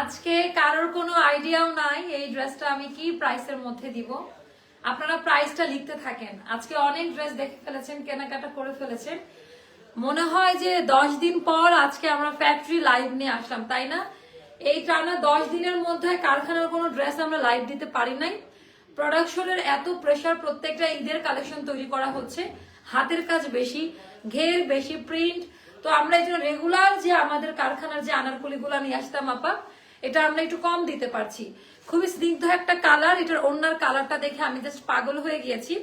আজকে কারোর কোনো আইডিয়াও নাই এই ড্রেসটা আমি কি প্রাইসের মধ্যে দিব। আপনারা প্রাইসটা লিখতে থাকেন। আজকে অনেক ড্রেস দেখে ফেলেছেন, কেনাকাটা করে ফেলেছেন। মনে হয় যে 10 দিন পর আজকে আমরা ফ্যাক্টরি লাইভ নিয়ে আসলাম, তাই না? এই টানা 10 দিনের মধ্যে কারখানার কোনো ড্রেস আমরা লাইভ দিতে পারি নাই। প্রোডাকশনের এত প্রেসার, প্রত্যেকটা ঈদের কালেকশন তৈরি করা হচ্ছে, হাতের কাজ বেশি, ঘের বেশি, প্রিন্ট। তো আমরা এই জন্য রেগুলার যে আমাদের কারখানার যে আনারকলিগুলো নিয়ে আসতাম আপা, এটা আমরা একটু কম দিতে পারছি। খুবই স্নিগ্ধ একটা কালার, এটার ওড়নার কালারটা দেখে আমি জাস্ট পাগল হয়ে গিয়েছি।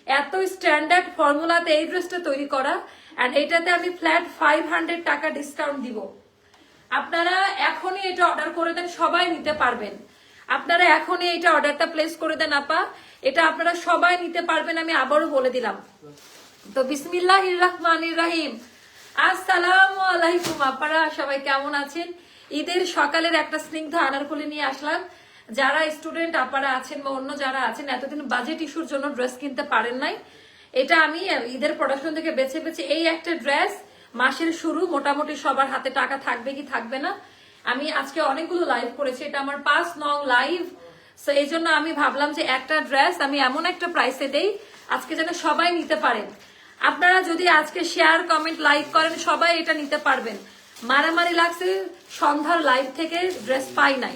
এত স্ট্যান্ডার্ড ফর্মুলাতে এই ড্রেসটা তৈরি করা, এন্ড এটাতে আমি ফ্ল্যাট 500 টাকা ডিসকাউন্ট দিব। আপনারা এখনই এটা অর্ডার করে দেন, সবাই নিতে পারবেন। আপনারা এখনই এটা অর্ডারটা প্লেস করে দেন আপা, এটা আপনারা সবাই নিতে পারবেন, আমি আবারও বলে দিলাম। তো বিসমিল্লাহির রহমানির রহিম, আসসালামু আলাইকুম। আপনারা সবাই কেমন আছেন? ঈদের সকালের একটা স্নিগ্ধ আনারকলি নিয়ে আসলাম। যারা স্টুডেন্ট আপনারা আছেন বা অন্য যারা আছেন এতদিন বাজেট ইস্যুর জন্য ড্রেস কিনতে পারেন নাই, এটা আমি ঈদের প্রোডাকশন থেকে বেছে বেছে এই একটা ড্রেস, মাসের শুরু, মোটামুটি সবার হাতে টাকা থাকবে কি থাকবে না। আমি আজকে অনেকগুলো লাইভ করেছি, এটা আমার 5 নং লাইভ। সো এই জন্য আমি ভাবলাম যে একটা ড্রেস আমি এমন একটা প্রাইসে দেই আজকে যেন সবাই নিতে পারেন। আপনারা যদি আজকে শেয়ার, কমেন্ট, লাইক করেন সবাই এটা নিতে পারবেন। মারামারি লাগছে সন্ধ্যার লাইভ থেকে, ড্রেস পাই নাই।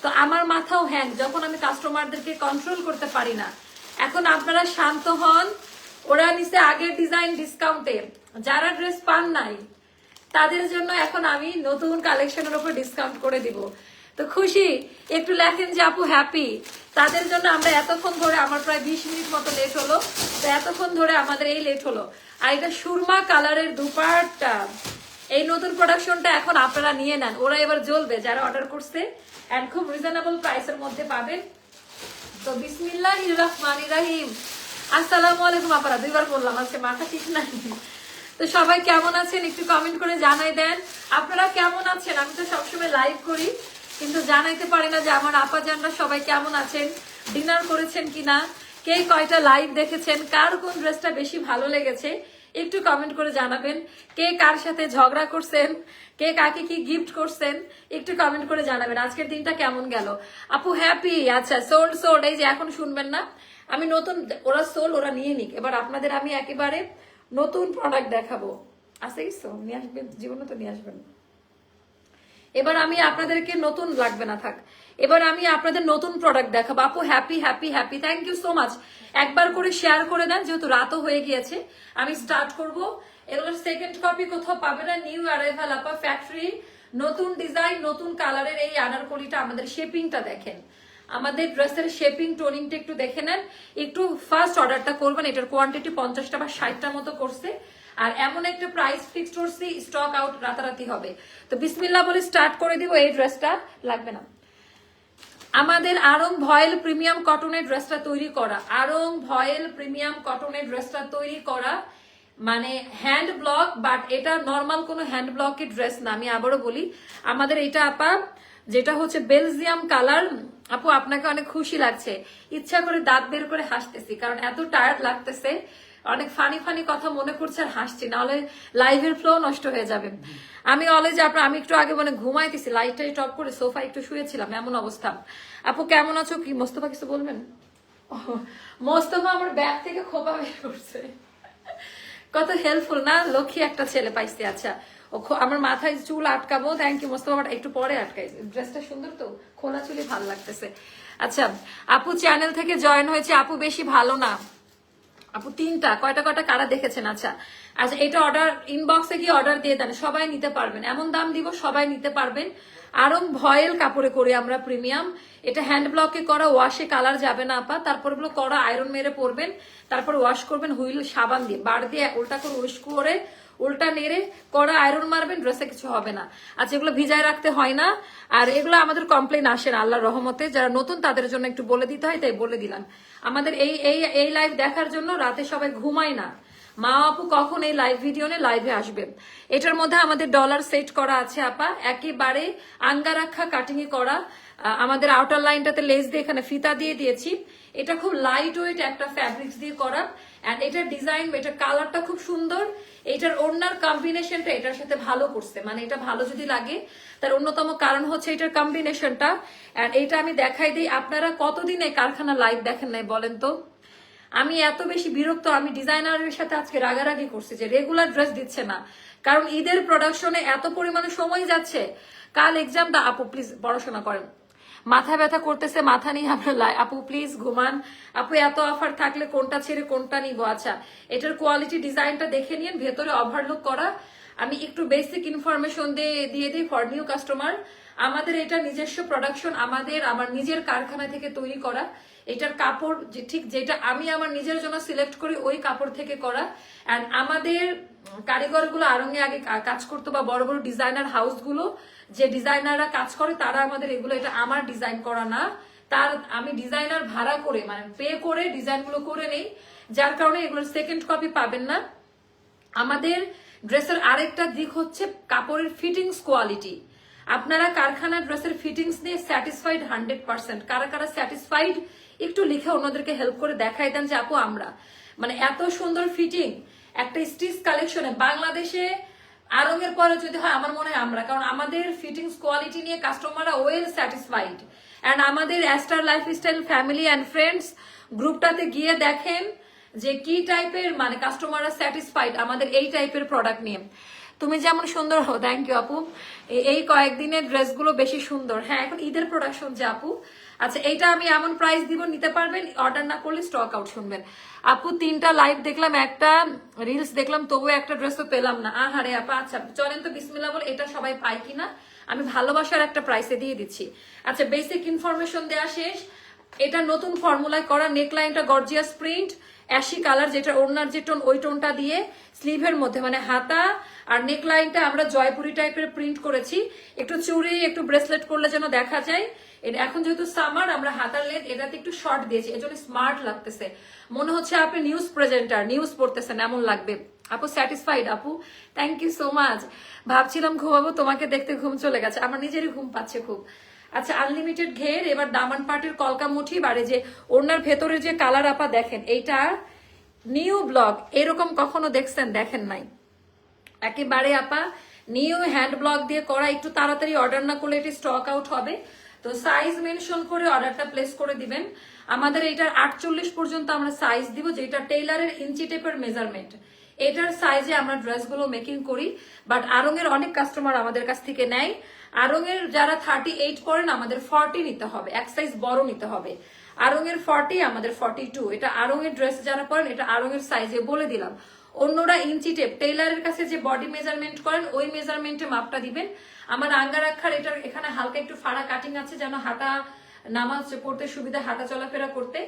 তো আমার মাথাও হ্যাং যখন আমি কাস্টমারদেরকে কন্ট্রোল করতে পারি না। এখন আপনারা শান্ত হন। ওরা নিচে আগের ডিজাইন ডিসকাউন্টে, যারা ড্রেস পান নাই তাদের জন্য এখন আমি নতুন কালেকশনের উপর ডিসকাউন্ট করে দিব। তো খুশি একটু লেখেন যে আপু হ্যাপি। তাদের জন্য আমরা এতক্ষণ ধরে, আমার প্রায় 20 মিনিট মতো লেট হলো, তো এতক্ষণ ধরে আমাদের এই লেট হলো। আর এটা সুরমা কালারের দুপাট্টা, এই নতুন প্রোডাকশনটা এখন আপনারা নিয়ে নেন, ওরা এবার জ্বলবে যারা অর্ডার করছে, এন্ড খুব রিজনেবল প্রাইসের মধ্যে পাবেন। তো বিসমিল্লাহির রহমানির রহিম, আসসালামু আলাইকুম। আপনারা দুইবার বললাম, আজকে মাথা ঠিক নাই। তো সবাই কেমন আছেন একটু কমেন্ট করে জানাই দেন। আপনারা কেমন আছেন? আমি তো সবসময় লাইভ করি কিন্তু জানাইতে পারি না যে আমার আপাজানরা সবাই কেমন আছেন, ডিনার করেছেন কিনা, কে কয়টা লাইভ দেখেছেন, কার কোন ড্রেসটা বেশি ভালো লেগেছে একটু কমেন্ট করে জানাবেন। কে কার সাথে ঝগড়া করছেন, কে কাকে কি গিফট করছেন একটু কমেন্ট করে জানাবেন। আজকের দিনটা কেমন গেল? আপু হ্যাপি, আচ্ছা সোল্ড সোল্ড, এই যে এখন শুনবেন না, আমি নতুন, ওরা সোল্ড ওরা নিয়ে নিক, এবার আপনাদের আমি একেবারে নতুন প্রোডাক্ট দেখাবো। আছে কিছু নিয়ে আসবেন, জীবনে তো নিয়ে আসবেন। এবার আমি আপনাদেরকে নতুন লাগবে না থাক, এবার আমি আপনাদের নতুন প্রোডাক্ট দেখাবো। আপু happy happy happy, thank you so much. একবার করে শেয়ার করে দেন, যেহেতু রাতও হয়ে গিয়েছে। আমি স্টার্ট করব। এগুলোর সেকেন্ড কপি কোথাও পাবে না, নিউ অ্যারাইভাল আপা, ফ্যাক্টরি, নতুন ডিজাইন, নতুন কালারের এই আনারকলিটা। আমাদের শেপিংটা দেখেন, আমাদের ড্রেসের শেপিং, টোনিংটা একটু দেখে নেন। একটু ফার্স্ট অর্ডারটা করবেন, এটার কোয়ান্টিটি 50টা বা 60টা মতো করছে। আর এমন একটা প্রাইস ফিক্সড করছি, স্টক আউট রাতারাতি হবে। তো বিসমিল্লাহ বলে স্টার্ট করে দিব। এই ড্রেসটা লাগবে না, আমাদের আরং ভয়েল প্রিমিয়াম কটনের ড্রেসটা তৈরি করা, আরং ভয়েল প্রিমিয়াম কটনের ড্রেসটা তৈরি করা, মানে হ্যান্ড ব্লক, বাট এটা নর্মাল কোনো হ্যান্ড ব্লকের ড্রেস না। আমি আবারও বলি, আমাদের এটা আপা যেটা হচ্ছে বেলজিয়াম কালার। আপু আপনাকে অনেক খুশি লাগছে, ইচ্ছা করে দাঁত বের করে হাসতেছি কারণ এত টায়ার্ড লাগতেছে। অনেক ফানি ফানি কথা মনে করছে আর হাসছি, নাহলে লাইভের ফ্লো নষ্ট হয়ে যাবে। আমি অলরেডি আমি একটু আগে মানে ঘুমাইতেছি, লাইটটাই টপ করে সোফা একটু শুয়েছিলাম, এমন অবস্থা। আপু কেমন আছো? কি মোস্তফা কিছু বলবেন? মোস্তফা আমার ব্যাগ থেকে খোপা বের করছে, কত হেল্পফুল না, লক্ষ্মী একটা ছেলে পাইছে। আচ্ছা আমার মাথায় চুল আটকাবো, থ্যাংক ইউ মোস্তফা, একটু পরে আটকাই, ড্রেসটা সুন্দর তো, খোলা চুলি ভালো লাগতেছে। আচ্ছা আপু চ্যানেল থেকে জয়েন হয়েছে, আপু বেশি ভালো না আপু, 3টা, কয়টা কয়টা কারা দেখেছেন? আচ্ছা আচ্ছা, এটা অর্ডার ইনবক্সে গিয়ে অর্ডার দিয়ে দেন, সবাই নিতে পারবেন, এমন দাম দিব সবাই নিতে পারবেন। আরং ভয়েল কাপড়ে করি আমরা প্রিমিয়াম, এটা হ্যান্ড ব্লকে করা, ওয়াশে কালার যাবে না আপা। তারপর এগুলো করা আয়রন মেরে পরবেন, তারপর ওয়াশ করবেন হুইল সাবান দিয়ে, বার দিয়ে উল্টা করে উইশ করে উল্টা নেড়ে করা আয়রন মারবেন, ড্রেসে কিছু হবে না। আচ্ছা এগুলো ভিজায় রাখতে হয় না, আর এগুলো আমাদের কমপ্লেন আসে না আল্লাহর রহমতে। যারা নতুন তাদের জন্য একটু বলে দিতে হয়, তাই বলে দিলাম। আমাদের এই এই এই লাইভ দেখার জন্য রাতে সবাই ঘুমায় না। মা আপু কখন এই লাইভ ভিডিও নিয়ে লাইভে আসবে? এটার মধ্যে আমাদের ডলার সেট করা আছে আপা, একেবারে আঙ্গারাক্ষা কাটিং করা। আমাদের আউটার লাইনটাতে লেস দিয়ে এখানে ফিতা দিয়ে দিয়েছি। এটা খুব লাইট ওয়েট একটা ফ্যাব্রিক্স দিয়ে করা, এন্ড এটার ডিজাইন, এটার কালারটা খুব সুন্দর। এটার ওড়নার কম্বিনেশনটা এটার সাথে ভালো করছে, মানে এটা ভালো যদি লাগে তার অন্যতম কারণ হচ্ছে এটার কম্বিনেশনটা। এন্ড এটা আমি দেখাই দিই, আপনারা কতদিন এই কারখানা লাইভ দেখেন নাই বলেন তো? আমি এত বেশি বিরক্ত, আমি ডিজাইনারের সাথে আজকে রাগারাগি করছি যে রেগুলার ড্রেস দিচ্ছে না, কারণ ঈদের প্রোডাকশনে এত পরিমাণে সময় যাচ্ছে। কাল এক্সামটা, আপু প্লিজ পড়াশোনা করেন, মাথা ব্যথা করতেছে, মাথা নিয়ে আপনার আপু প্লিজ ঘুমান। আপু এত অফার থাকলে কোনটা ছেড়ে কোনটা নিব? আচ্ছা, এটার কোয়ালিটি ডিজাইনটা দেখে নিন, ভেতরে ওভারলুক করা। আমি একটু বেসিক ইনফরমেশন দিয়ে দিই ফর নিউ কাস্টমার। আমাদের এটা নিজস্ব প্রোডাকশন, আমার নিজের কারখানা থেকে তৈরি করা। এটার কাপড় ঠিক যেটা আমি আমার নিজের জন্য সিলেক্ট করি ওই কাপড় থেকে করা। এন্ড আমাদের কারিগরগুলো আরঙ্গে আগে কাজ করতো, বা বড় বড় ডিজাইনার হাউসগুলো যে ডিজাইনাররা কাজ করে তারা আমাদের এগুলো, এটা আমার ডিজাইন করা না, তার আমি ডিজাইনার ভাড়া করে মানে পে করে ডিজাইনগুলো করে নেই, যার কারণে এগুলোর সেকেন্ড কপি পাবেন না। আমাদের ড্রেসের আরেকটা দিক হচ্ছে কাপড়ের ফিটিংস কোয়ালিটি। আপনারা কারখানার ড্রেসের ফিটিংস নিয়ে স্যাটিসফাইড 100%। কারা কারা স্যাটিসফাইড একটু লিখে অন্যদেরকে হেল্প করে দেখাই দেন যে আপু আমরা, মানে এত সুন্দর ফিটিং একটা স্টিচ কালেকশনে বাংলাদেশে আরঙের পরে যদি হয় আমার মনে হয় আমরা, কারণ আমাদের ফিটিংস কোয়ালিটি নিয়ে কাস্টমাররা ওয়েল স্যাটিসফাইড। এন্ড আমাদের Aster lifestyle family and friends গ্রুপটাতে গিয়ে দেখেন যে কি টাইপের মানে কাস্টমাররা স্যাটিসফাইড আমাদের এই টাইপের প্রোডাক্ট নিয়ে। তুমি যেমন সুন্দর হো, থ্যাংক ইউ আপু। এই কয়েকদিনের ড্রেসগুলো বেশি সুন্দর। হ্যাঁ, এখন ঈদের প্রোডাকশন যে আপু। আচ্ছা, এইটা আমি এমন প্রাইস দিব, নিতে পারবেন, অর্ডার না করলে স্টক আউট। শুনবেন আপু, 3টা লাইভ দেখলাম, একটা রিলস দেখলাম, তবুও একটা ড্রেসও পেলাম না। আহারে আপা, আচ্ছা চলেন তো বিসমিল্লাহ বলে এটা সবাই পায় কিনা আমি ভালোবাসার একটা প্রাইসে দিয়ে দিচ্ছি। আচ্ছা, বেসিক ইনফরমেশন দেওয়া শেষ। এটা নতুন ফর্মুলায় করা, নেকলাইনটা গর্জিয়াস প্রিন্ট, অ্যাশি কালার, যেটা ওড়নার যে টোন ওই টোনটা দিয়ে স্লিভের মধ্যে মানে হাতা আর নেকলাইনটা আমরা জয়পুরি টাইপের প্রিন্ট করেছি। একটু চুড়ি একটু ব্রেসলেট করলে যেন দেখা যায়। এখন যেহেতু সামার, আমরা হাতার লেন্থ এটাতে একটু শর্ট দিয়েছি, এজন্য স্মার্ট লাগতেছে, মনে হচ্ছে আপনি নিউজ প্রেজেন্টার, নিউজ পড়তেছেন এমন লাগবে। আপু স্যাটিসফাইড? আপু থ্যাংক ইউ সো মাচ। ভাবছিলাম ঘুমাবো, তোমাকে দেখতে ঘুম চলে গেছে, আমার নিজেরই ঘুম পাচ্ছে খুব। আচ্ছা, আনলিমিটেড ঘের, এবার দামান পার্টির কলকা মুঠি বাড়ে, যে ওনার ভেতরে যে কালার আপা দেখেন, এইটা নিউ ব্লগ, এরকম কখনো দেখছেন? দেখেন নাই একেবারে আপা, নিউ হ্যান্ড ব্লক দিয়ে করা। একটু তাড়াতাড়ি অর্ডার না করলে এটি স্টক আউট হবে, তো সাইজ মেনশন করে অর্ডারটা প্লেস করে দিবেন। আমাদের এটার 48 পর্যন্ত আমরা সাইজ দিব, যেটা টেইলারের ইঞ্চি টেপের মেজারমেন্ট, এটার সাইজে আমরা ড্রেসগুলো মেকিং করি। বাট আরঙের অনেক কাস্টমার আমাদের কাছ থেকে নেয়, আরঙের যারা 38 পরেন আমাদের 40 নিতে হবে, এক সাইজ বড় নিতে হবে। আরঙের 40, আমাদের 42। এটা আরঙের ড্রেস যারা পরেন এটা আরঙের সাইজে বলে দিলাম। অন্যরা ইঞ্চি টেপ, টেইলারের কাছে যে বডি মেজারমেন্ট করেন ওই মেজারমেন্টে মাপটা দিবেন। আমার আঙ্গারাক্ষার এটার এখানে হালকা একটু ফাড়া কাটিং আছে, যেন হাঁটা নামাজ পড়তে সুবিধা, হাঁটা চলাফেরা করতে।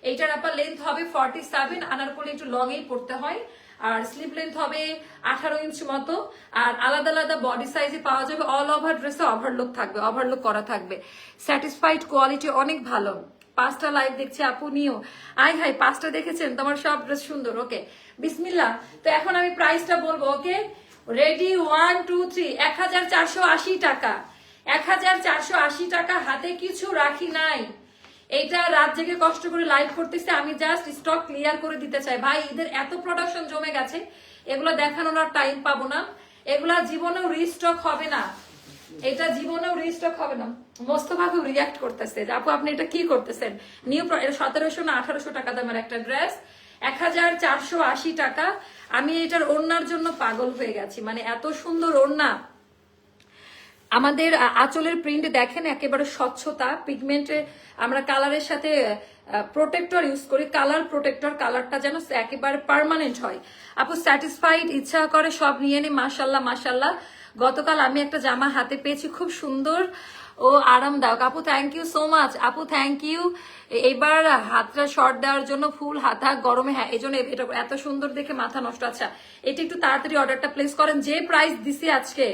এইটার আপনার লেন্থ হবে 47, আনারকলি একটু লং এই পড়তে হয়। আর স্লিভ লেন্থ হবে 18 ইঞ্চ মতো। আর আলাদা আলাদা বডি সাইজে পাওয়া যাবে। অল ওভার ড্রেসে ওভারলুক থাকবে, ওভারলুক করা থাকবে। স্যাটিসফাইড, কোয়ালিটি অনেক ভালো। 5টা লাইভ দেখছে আপু, নিও। আই হাই, 5টা দেখেছেন, তোমার সব ড্রেস সুন্দর। ওকে বিসমিল্লাহ। তো এখন আমি প্রাইসটা বলবো। Okay ready, 1 2 3। 1480 টাকা, 1480 টাকা। হাতে কিছু রাখি নাই, এইটা রাত জেগে কষ্ট করে লাইভ করতেছে, আমি জাস্ট স্টক ক্লিয়ার করে দিতে চাই। ভাই ঈদের এত প্রোডাকশন জমে গেছে, এগুলো দেখানোর আর টাইম পাবো না, এগুলা জীবনেও রিস্টক হবে না, এটা জীবনেও রিস্টক হবে না। মোস্তফা খুব রিয়াক্ট করতেছে, আপু আপনি এটা কি করতেছেন? নিউ 1700 না 1800 টাকা দামের একটা ড্রেস, 1480 টাকা। আমি এটার ওড়নার জন্য পাগল হয়ে গেছি, মানে এত সুন্দর ওড়না। আমাদের আঁচলের প্রিন্ট দেখেন, একেবারে স্বচ্ছতা, পিগমেন্টে আমরা কালারের সাথে প্রোটেক্টর ইউজ করি, কালার প্রোটেক্টর, কালারটা যেন একেবারে পার্মানেন্ট হয়। আপু স্যাটিসফাইড? ইচ্ছা করে সব নিয়ে নি। মাশাল্লাহ মাশাল্লাহ। গতকাল আমি একটা জামা হাতে পেয়েছি, খুব সুন্দর ও আরামদায়ক। আপু থ্যাংক ইউ সো মাচ। আপু থ্যাংক ইউ। এবার হাতটা শর্ট দেওয়ার জন্য ফুল হাতা গরমে, হ্যাঁ এই জন্য এটা এত সুন্দর দেখে মাথা নষ্ট। আচ্ছা, এটা একটু তাড়াতাড়ি অর্ডারটা প্লেস করেন, যে প্রাইস দিছি আজকে।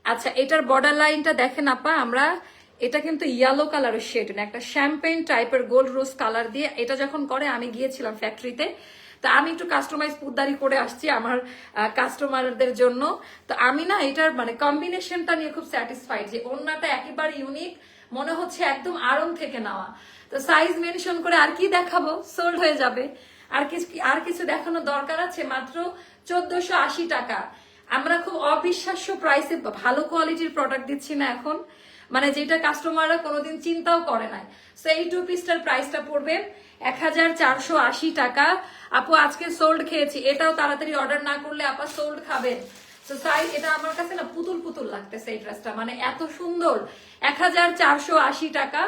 আচ্ছা, এটার বর্ডার লাইনটা দেখেন আপা, আমরা এটা কিন্তু ইয়েলো কালারের শেড না, একটা শ্যাম্পেন টাইপের গোল্ড রোজ কালার দিয়ে এটা যখন করে, আমি গিয়েছিলাম ফ্যাক্টরিতে, তো আমি একটু কাস্টমাইজ পুদ্দারি করে আসছি আমার কাস্টমারদের জন্য। তো আমি না এটার মানে কম্বিনেশনটা নিয়ে খুব স্যাটিসফাইড, যে ওড়নাটা একেবারে ইউনিক, মনে হচ্ছে একদম আড়ং থেকে নেওয়া। তো সাইজ মেনশন করে আর কি দেখাবো, সোল্ড হয়ে যাবে। আর কিছু দেখানোর দরকার আছে? মাত্র 1480 টাকা। আমরা খুব অবিশ্বাস্য প্রাইসে ভালো কোয়ালিটির প্রোডাক্ট দিচ্ছি না এখন, মানে যেটা কাস্টমাররা কোনোদিন চিন্তাও করে নাই। সো এই 2 পিসটার প্রাইসটা পড়বে 1480 টাকা। আপু আজকে সোল্ড খেয়েছি, এটাও তাড়াতাড়ি অর্ডার না করলে আপা সোল্ড খাবেন। তো সাইজ এটা আমার কাছে না পুতুল পুতুল লাগতেছে এই ড্রেসটা, মানে এত সুন্দর। 1480 টাকা।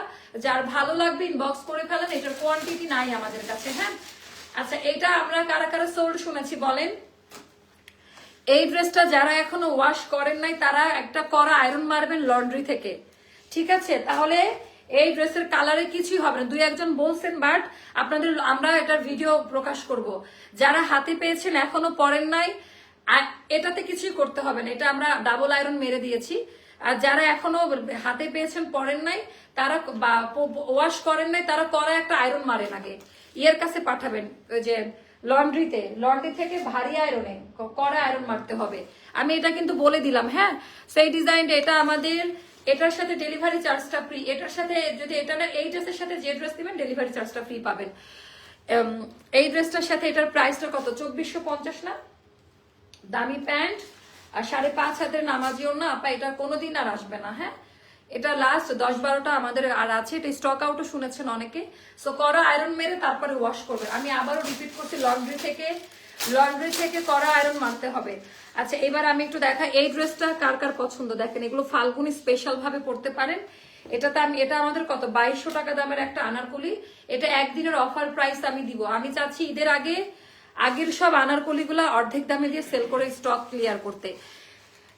যার ভালো লাগবে ইনবক্স করে ফেলেন, এটার কোয়ান্টিটি নাই আমাদের কাছে। হ্যাঁ আচ্ছা, এটা আমরা কারা কারা সোল্ড শুনেছি বলেন? এই ড্রেসটা যারা এখনো ওয়াশ করেন নাই তারা একটা করা আয়রন মারবেন লন্ড্রি থেকে, ঠিক আছে? তাহলে এই ড্রেসের কালারে কিছুই হবে না। 2-1 বলছেন, বাট আপনাদের আমরা এটার ভিডিও প্রকাশ করব। যারা হাতে পেয়েছেন এখনো পরেন নাই, এটাতে কিছুই করতে হবে না, এটা আমরা ডাবল আয়রন মেরে দিয়েছি। আর যারা এখনো হাতে পেয়েছেন পরেন নাই, তারা ওয়াশ করেন নাই, তারা করা একটা আয়রন মারেন আগে, ইয়ের কাছে পাঠাবেন, ওই যে লন্ড্রি থেকে ভারী আয়রনে করা আয়রন মারতে হবে। আমি এটা কিন্তু বলে দিলাম। হ্যাঁ, সেই ডিজাইনটা এটা আমাদের, এটার সাথে ডেলিভারি চার্জটা ফ্রি। এটার সাথে যদি এটা না, এই ড্রেসের সাথে যে ড্রেস দিবেন ডেলিভারি চার্জটা ফ্রি পাবেন। এই ড্রেসটার সাথে এটার প্রাইসটা কত? 2450 না? দামি প্যান্ট আর 5.5 হাতের নামাজিও না আপা, এটা কোনোদিন আর আসবে না। হ্যাঁ, এটা লাস্ট 10-12টা আমাদের আর আছে, এটা স্টক আউটও শুনেছেন অনেকে। সো করা আয়রন মেরে তারপরে ওয়াশ করবে। আমি আবারও রিপিট করছি, লন্ড্রি থেকে করা আয়রন মারতে হবে। আচ্ছা, এবার আমি একটু দেখাই এই ড্রেসটা কার কার পছন্দ। দেখেন, এগুলো ফাল্গুনি স্পেশাল ভাবে পড়তে পারেন। এটা আমাদের কত 2200 টাকা দামের একটা আনারকলি। এটা একদিনের অফার প্রাইস আমি দিব। আমি চাচ্ছি ঈদের আগের সব আনারকলিগুলা অর্ধেক দামে দিয়ে সেল করে স্টক ক্লিয়ার করতে।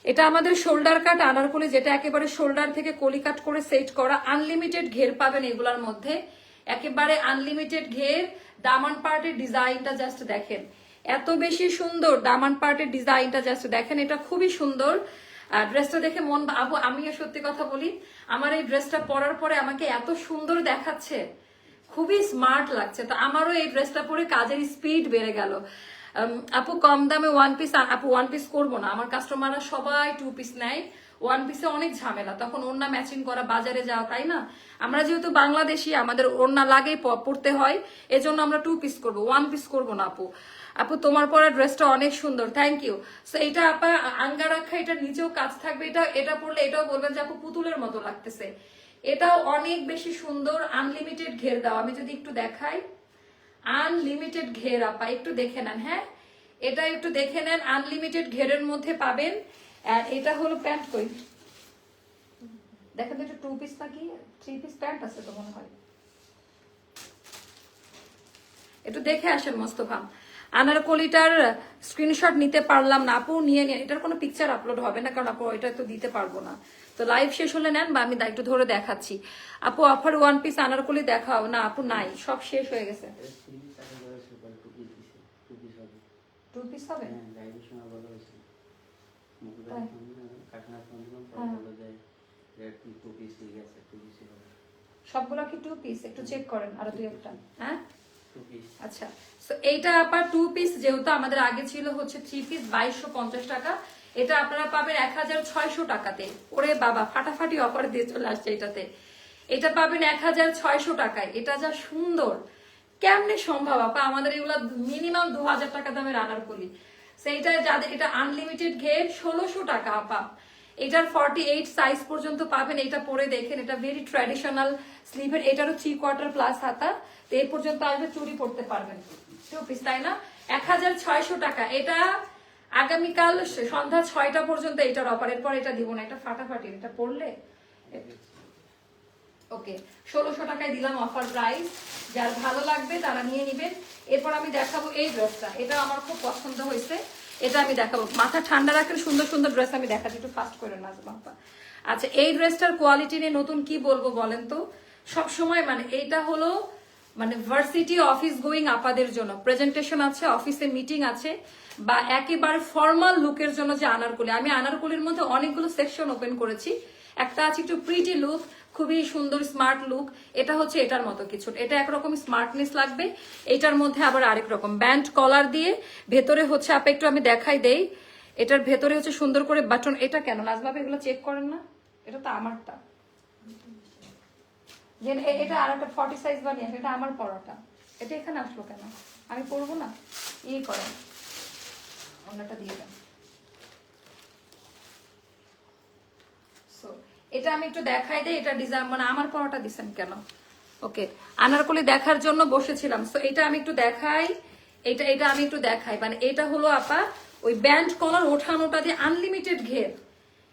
এটা আমাদের শোল্ডার কাট আনারকলি, যেটা একেবারে শোল্ডার থেকে কলি কাট করে সেট করা। আনলিমিটেড ঘের পাবেন এগুলার মধ্যে, একেবারে আনলিমিটেড ঘের। দামান পার্টের ডিজাইনটা জাস্ট দেখেন, এত বেশি সুন্দর। দামান পার্টের ডিজাইনটা জাস্ট দেখেন, এটা খুবই সুন্দর। ড্রেসটা দেখে মন, আমিও সত্যি কথা বলি, আমার এই ড্রেসটা পরার পরে আমাকে এত সুন্দর দেখাচ্ছে, খুবই স্মার্ট লাগছে। তো আমারও এই ড্রেসটা পরে কাজের স্পিড বেড়ে গেল। আপু কম দামে 1 পিস, আপু 1 পিস করবো না, আমার কাস্টমাররা সবাই 2 পিস নেয়। 1 পিসে অনেক ঝামেলা, তখন ওড়না ম্যাচিং করা, বাজারে যাওয়া, তাই না? আমরা যেহেতু বাংলাদেশি, আমাদের ওড়না লাগেই পড়তে হয়, এজন্য আমরা 2 পিস করবো, 1 পিস করবো না। আপু তোমার পরা ড্রেসটা অনেক সুন্দর, থ্যাংক ইউ। সো এটা আপা আঙ্গা রাখা, এটার নিচেও কাজ থাকবে। এটা পরলে এটাও বলবেন যে আপু পুতুলের মতো লাগতেছে। এটাও অনেক বেশি সুন্দর, আনলিমিটেড ঘের দাও। আমি যদি একটু দেখাই, আনলিমিটেড ঘের আপা, একটু দেখে নেন। হ্যাঁ, এটা একটু দেখে নেন, আনলিমিটেড ঘেরের মধ্যে পাবেন। আর এটা হলো প্যান্ট, কই দেখেন তো, এটা 2 পিস নাকি 3 পিস প্যান্ট আছে তো মনে হয়, একটু দেখে আসেন মোস্তফা। আনারকলিটার স্ক্রিনশট নিতে পারলাম না আপু, নিয়ে নিন। এটার কোনো পিকচার আপলোড হবে না, কারণ আপু এটা তো দিতে পারবো না। তো লাইভ শেষ হলে নেন, বা আমি একটু ধরে দেখাচ্ছি। আপু অফার 1 পিস আনারকলি দেখাও না আপু, নাই, সব শেষ হয়ে গেছে। 2 পিস হবে? সবগুলো কি 2 পিস? একটু চেক করেন আরো 2-1টা। হ্যাঁ আচ্ছা, সো এইটা আবার 2 পিস, যেহেতু আমাদের আগে ছিল হচ্ছে 3 পিস 2250 টাকা, এটা আপনারা পাবেন 1600 টাকাতে। ওরে বাবা, ফাটাফাটি অফার দিয়ে চলে আসছে এটাতে। এটা পাবেন 1600 টাকায়। এটা যা সুন্দর, কেমনে সম্ভব আপা? আমাদের এগুলা মিনিমাম 2000 টাকা দামের আনারকলি। সেইটা যাদের, এটা আনলিমিটেড ঘের 1600 টাকা আপা। এটার 48 সাইজ পর্যন্ত পাবেন। এটা পরে দেখেন, এটা ভেরি ট্র্যাডিশনাল স্লিভের, এটারও 3/4 প্লাস হাতা। তো এই পর্যন্ত আসবে, চুরি পড়তে পারবেন। 2 পিস, তাই না? 1600 টাকা। এটা আগামীকাল সন্ধ্যা 6টা পর্যন্ত এটার অফার, এরপর এটা দিব না। এটা ফাটাফাটি, এটা পড়লে ওকে 1600 টাকায় দিলাম অফার প্রাইস। যার ভালো লাগবে তারা নিয়ে নিবেন। এরপর আমি দেখাবো এই ড্রেসটা, এটা আমার খুব পছন্দ হয়েছে, এটা আমি দেখাবো। মাথা ঠান্ডা রাখেন, সুন্দর সুন্দর ড্রেস আমি দেখাচ্ছি, একটু ফাস্ট করে না বাবা। আচ্ছা, এই ড্রেসটার কোয়ালিটি নিয়ে নতুন কি বলবো বলেন তো? সব সময় মানে এইটা হলো মানে ভার্সিটি অফিস গোয়িং আপাদের জন্য, প্রেজেন্টেশন আছে, অফিসে মিটিং আছে, বা একেবারে ফর্মাল লুকের জন্য যে আনারকলি। আমি আনারকলির মধ্যে অনেকগুলো সেকশন ওপেন করেছি। একটা আছে একটু প্রিটি লুক, খুবই সুন্দর স্মার্ট লুক। এটা হচ্ছে এটার মতো কিছু, এটা একরকম স্মার্টনেস লাগবে। এটার মধ্যে আবার আরেক রকম ব্যান্ড কলার দিয়ে, ভেতরে হচ্ছে আপা একটু আমি দেখাই দেই, এটার ভেতরে হচ্ছে সুন্দর করে বাটন। এটা কেন নাজমাবে এগুলো চেক করেন না? এটা তো আমারটা, যে এটা আর একটা 40 সাইজ বানিয়ে, এটা আমার পরাটা, এটা এখানে আসলো কেন? আমি পরবো না? এই করেন, অন্যটা দিয়ে দেন। এটা আমি একটু দেখাই দেই, এটা ডিজাইন মানে আমার পরাটা দিছেন কেন? ওকে, আনারকলি দেখার জন্য বসেছিলাম, সো এটা আমি একটু দেখাই, এটা আমি একটু দেখাই। মানে এটা হলো আপা ওই ব্যান্ড কলার ওঠানোটা দিয়ে আনলিমিটেড ঘের,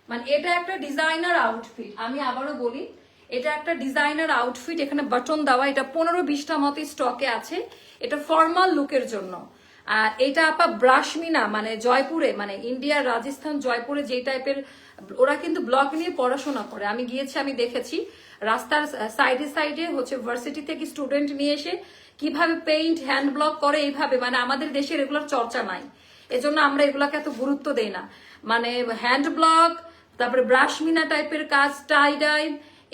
মানে এটা একটা ডিজাইনার আউটফিট। আমি আবারও বলি, এটা একটা ডিজাইনার আউটফিট, এখানে বাটন দেওয়া, এটা 15-20টা মতো স্টকে আছে, এটা ফর্মাল লুকের জন্য। আর এটা আপা ব্রাশমিনা, মানে জয়পুরে, মানে ইন্ডিয়ার রাজস্থান জয়পুরে যে টাইপের, ওরা কিন্তু ব্লক নিয়ে পড়াশোনা করে, আমি গিয়েছি, আমি দেখেছি রাস্তার সাইডে সাইডে হচ্ছে ভার্সিটি থেকে স্টুডেন্ট নিয়ে এসে কিভাবে পেইন্ট হ্যান্ড ব্লক করে, এইভাবে। মানে আমাদের দেশে রেগুলার চর্চা নাই, এজন্য আমরা এগুলাকে এত গুরুত্ব দেই না। মানে হ্যান্ড ব্লক, তারপরে ব্রাশমিনা টাইপের কাজ, টাই ডাই,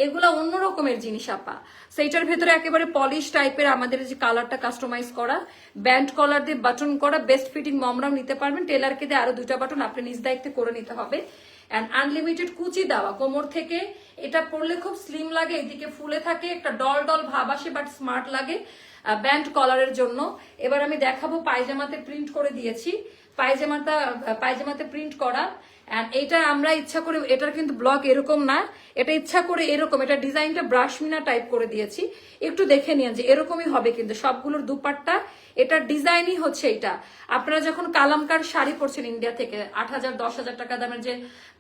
এগুলা অন্য রকমের জিনিস আপা। সেইটার ভেতরে একেবারে পলিশ টাইপের আমাদের যে কালারটা কাস্টমাইজ করা, ব্যান্ড কলার দিয়ে বাটন করা, বেস্ট ফিটিং মমরাও নিতে পারবেন, টেলারকে দিয়ে আরো 2টা বাটন আপনি নিজ দায়িত্বে করে নিতে হবে। অ্যান্ড আনলিমিটেড কুচি দেওয়া কোমর থেকে, এটা পরলে খুব স্লিম লাগে, এদিকে ফুলে থাকে, একটা ডল ডল ভাব আসে, বাট স্মার্ট লাগে ব্যান্ড কলারের জন্য। এবার আমি দেখাবো, পায়জামাতে প্রিন্ট করে দিয়েছি, পায়জামাতে প্রিন্ট করা। এন্ড এটা আমরা ইচ্ছা করে, এটার কিন্তু ব্লক এরকম না, এটা ইচ্ছা করে এরকম, এটা ডিজাইনটা ব্রাশমিনা টাইপ করে দিয়েছি, একটু দেখে নিন যে এরকমই হবে কিন্তু সবগুলোর দুপাট্টা, এটার ডিজাইনই হচ্ছে এটা। আপনারা যখন কালামকার শাড়ি পরছেন ইন্ডিয়া থেকে, 8,000-10,000 টাকা দামের যে